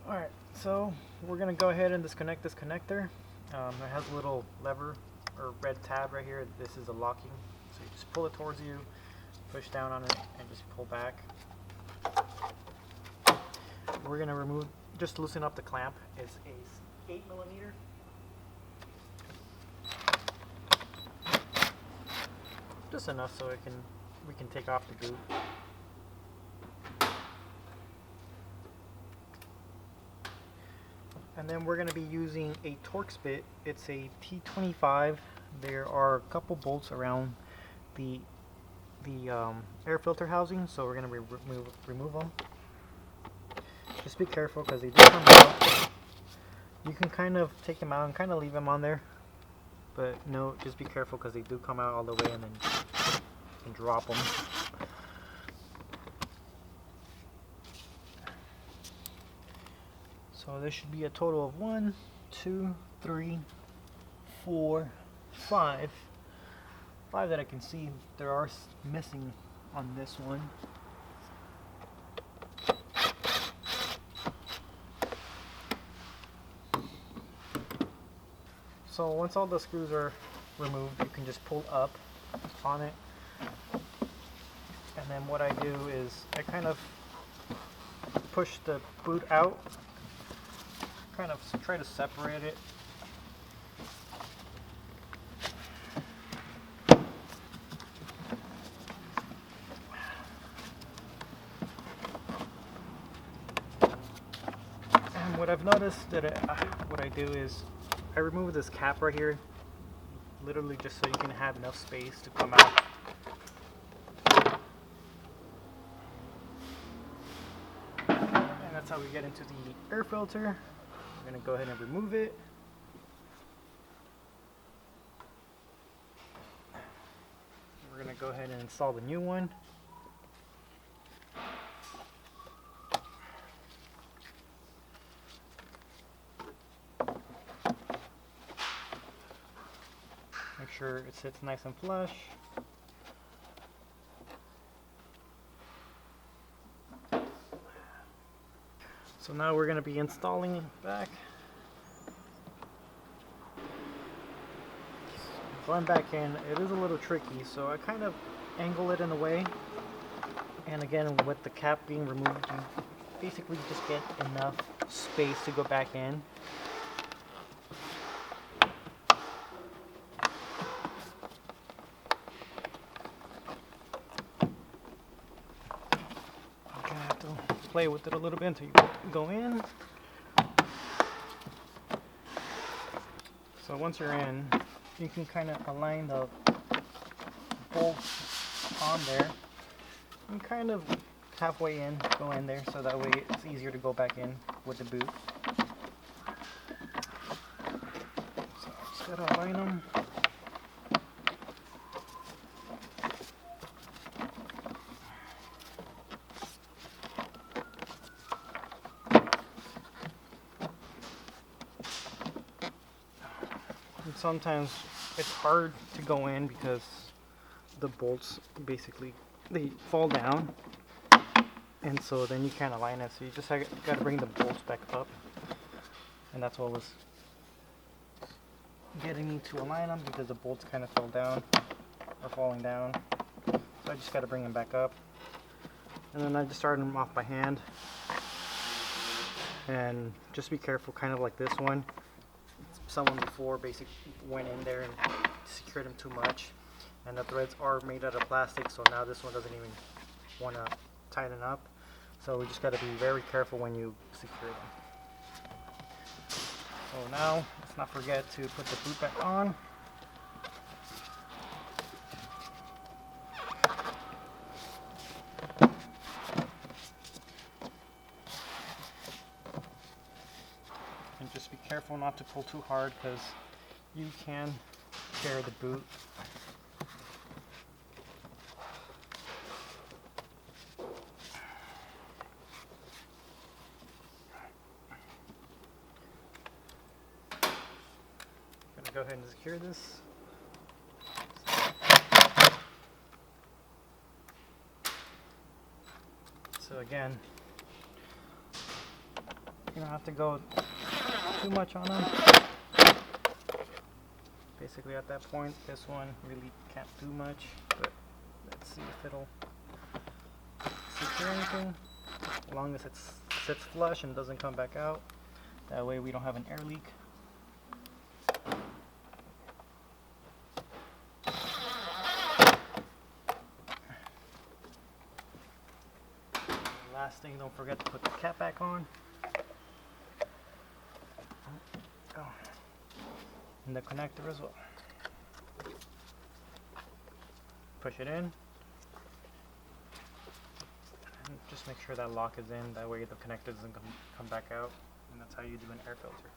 Alright, so we're going to go ahead and disconnect this connector. It has a little lever or red tab right here. This is a locking. So you just pull it towards you, push down on it, and just pull back. We're going to remove, just loosen up the clamp. It's a 8mm. Just enough so we can take off the boot. And then we're going to be using a Torx bit. It's a T25. There are a couple bolts around the air filter housing, so we're going to remove them. Just be careful because they do come out. You can kind of take them out and kind of leave them on there, but no, just be careful because they do come out all the way, and then you can drop them. So there should be a total of 1, 2, 3, 4, 5. 5 that I can see. There are missing on this one. So once all the screws are removed, you can just pull up on it. And then what I do is I kind of push the boot out, kind of try to separate it. And what I've noticed that what I do is I remove this cap right here, literally just so you can have enough space to come out. And that's how we get into the air filter. I'm going to go ahead and remove it. We're going to go ahead and install the new one. Make sure it sits nice and flush. So now we're going to be installing it back. Going back in, it is a little tricky, so I kind of angle it in a way. And again, with the cap being removed, you basically just get enough space to go back in. You're gonna have to play with it a little bit until you go in. So once you're in, you can kind of align the bolts on there and kind of halfway in, go in there, so that way it's easier to go back in with the boot. So just gotta align them. And sometimes it's hard to go in because the bolts basically they fall down, and so then you can't align it, so you just got to bring the bolts back up, and that's what was getting me to align them, because the bolts kind of fell down or falling down, so I just got to bring them back up. And then I just started them off by hand, and just be careful, kind of like this one. Someone before basically went in there and secured them too much, and the threads are made out of plastic, so now this one doesn't even want to tighten up, so we just got to be very careful when you secure them. So now let's not forget to put the boot back on. And just be careful not to pull too hard, because you can tear the boot. Gonna go ahead and secure this. So again, You don't have to go too much on them. Basically at that point, this one really can't do much, but let's see if it'll secure anything. As long as it sits flush and doesn't come back out. That way we don't have an air leak. Last thing, don't forget to put the cap back on. Oh. And the connector as well. Push it in. And just make sure that lock is in, that way the connector doesn't come back out. And that's how you do an air filter.